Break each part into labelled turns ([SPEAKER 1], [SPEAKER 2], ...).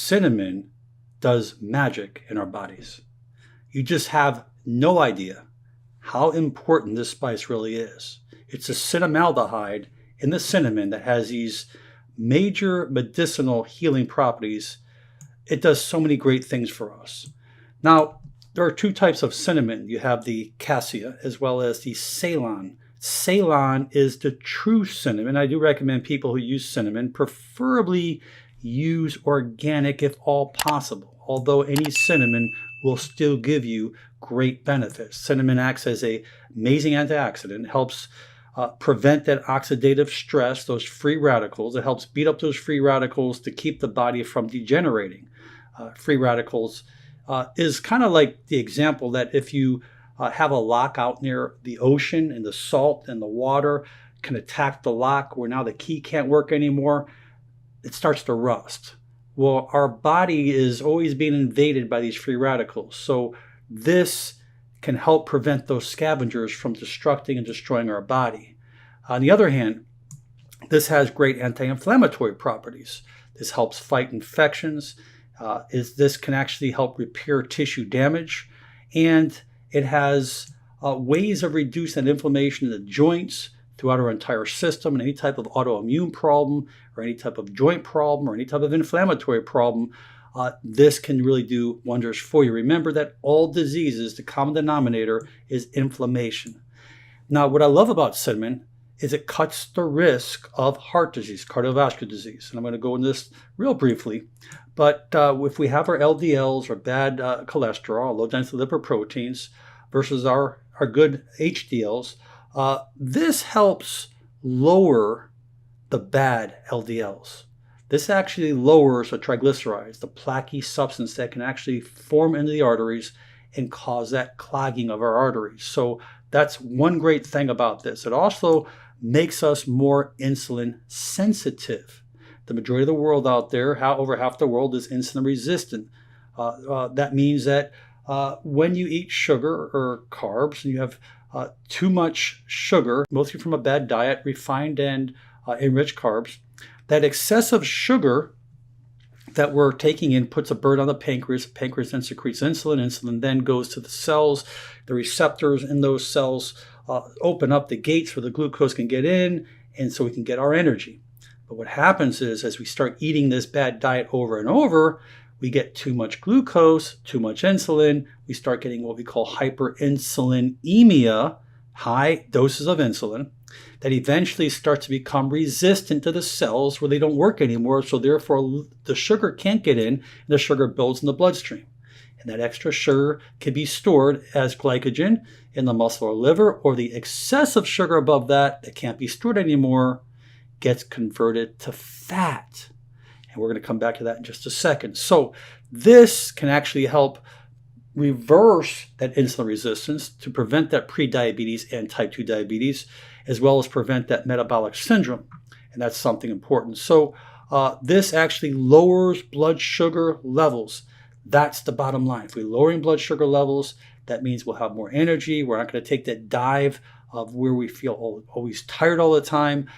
[SPEAKER 1] cinnamon does magic in our bodies. You just have no idea how important this spice really is. It's a cinnamaldehyde in the cinnamon that has these major medicinal healing properties. It does so many great things for us. Now, there are two types of cinnamon. You have the cassia as well as the Ceylon. Ceylon is the true cinnamon. I do recommend people who use cinnamon preferably use organic if all possible, although any cinnamon will still give you great benefits. Cinnamon acts as an amazing antioxidant, helps prevent that oxidative stress, those free radicals. It helps beat up those free radicals to keep the body from degenerating. Free radicals is kind of like the example that if you have a lock out near the ocean and the salt and the water can attack the lock where now the key can't work anymore, it starts to rust. Well, our body is always being invaded by these free radicals. So this can help prevent those scavengers from destructing and destroying our body. On the other hand, this has great anti-inflammatory properties. This helps fight infections. This can actually help repair tissue damage. And it has ways of reducing inflammation in the joints throughout our entire system, and any type of autoimmune problem or any type of joint problem or any type of inflammatory problem. This can really do wonders for you. Remember that all diseases, the common denominator is inflammation. Now, what I love about cinnamon is it cuts the risk of heart disease, cardiovascular disease. And I'm going to go into this real briefly. But if we have our LDLs or bad cholesterol, low density lipoproteins, versus our good HDLs, this helps lower the bad LDLs. This actually lowers the triglycerides, the plaquey substance that can actually form into the arteries and cause that clogging of our arteries. So that's one great thing about this. It also makes us more insulin sensitive. The majority of the world out there, over half the world, is insulin resistant. That means that when you eat sugar or carbs and you have too much sugar, mostly from a bad diet, refined and enriched carbs, that excessive sugar that we're taking in puts a burden on the pancreas. The pancreas then secretes insulin. Insulin then goes to the cells. The receptors in those cells open up the gates where the glucose can get in, and so we can get our energy. But what happens is, as we start eating this bad diet over and over, we get too much glucose, too much insulin. We start getting what we call hyperinsulinemia, high doses of insulin, that eventually start to become resistant to the cells where they don't work anymore. So therefore, the sugar can't get in, and the sugar builds in the bloodstream. And that extra sugar can be stored as glycogen in the muscle or liver, or the excessive sugar above that can't be stored anymore gets converted to fat. And we're going to come back to that in just a second. So this can actually help reverse that insulin resistance to prevent that prediabetes and type 2 diabetes, as well as prevent that metabolic syndrome. And that's something important. So this actually lowers blood sugar levels. That's the bottom line. If we're lowering blood sugar levels, that means we'll have more energy. We're not going to take that dive of where we feel always tired all the time.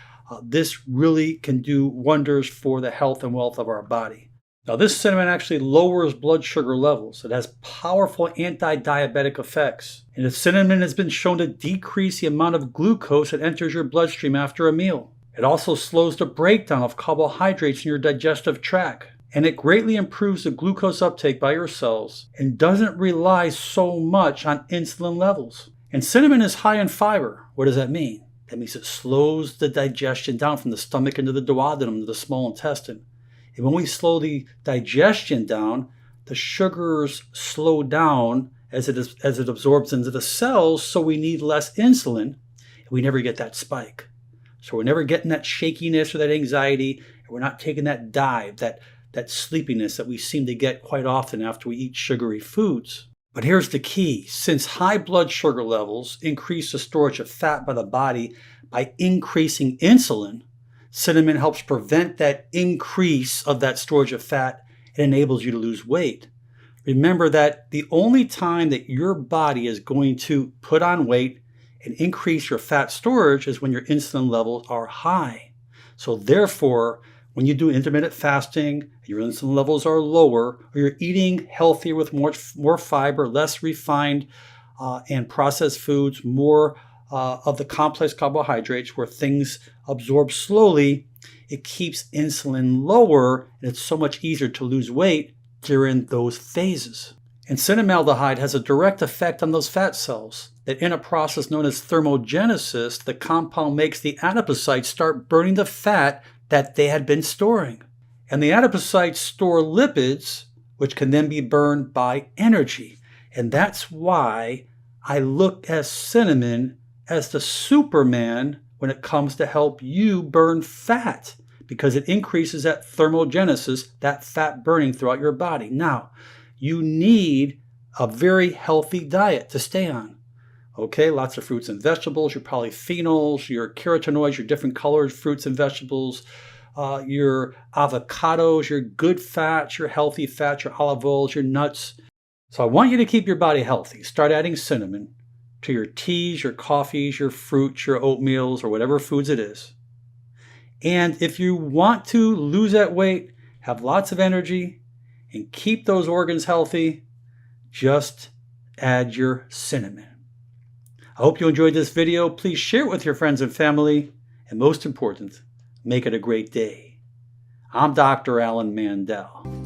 [SPEAKER 1] This really can do wonders for the health and wealth of our body. Now, this cinnamon actually lowers blood sugar levels. It has powerful anti-diabetic effects. And the cinnamon has been shown to decrease the amount of glucose that enters your bloodstream after a meal. It also slows the breakdown of carbohydrates in your digestive tract. And it greatly improves the glucose uptake by your cells and doesn't rely so much on insulin levels. And cinnamon is high in fiber. What does that mean? That means it slows the digestion down from the stomach into the duodenum, to the small intestine. And when we slow the digestion down, the sugars slow down as it absorbs into the cells, so we need less insulin, and we never get that spike. So we're never getting that shakiness or that anxiety, and we're not taking that dive, that sleepiness that we seem to get quite often after we eat sugary foods. But here's the key. Since high blood sugar levels increase the storage of fat by the body by increasing insulin, cinnamon helps prevent that increase of that storage of fat and enables you to lose weight. Remember that the only time that your body is going to put on weight and increase your fat storage is when your insulin levels are high. So therefore, when you do intermittent fasting, your insulin levels are lower, or you're eating healthier with more fiber, less refined and processed foods, more of the complex carbohydrates where things absorb slowly, it keeps insulin lower, and it's so much easier to lose weight during those phases. And cinnamaldehyde has a direct effect on those fat cells, that in a process known as thermogenesis, the compound makes the adipocytes start burning the fat that they had been storing. And the adipocytes store lipids, which can then be burned by energy. And that's why I look at cinnamon as the Superman when it comes to help you burn fat, because it increases that thermogenesis, that fat burning throughout your body. Now, you need a very healthy diet to stay on. Okay, lots of fruits and vegetables, your polyphenols, your carotenoids, your different colored fruits and vegetables, your avocados, your good fats, your healthy fats, your olive oils, your nuts. So I want you to keep your body healthy. Start adding cinnamon to your teas, your coffees, your fruits, your oatmeals, or whatever foods it is. And if you want to lose that weight, have lots of energy, and keep those organs healthy, just add your cinnamon. I hope you enjoyed this video. Please share it with your friends and family. And most important, make it a great day. I'm Dr. Alan Mandel.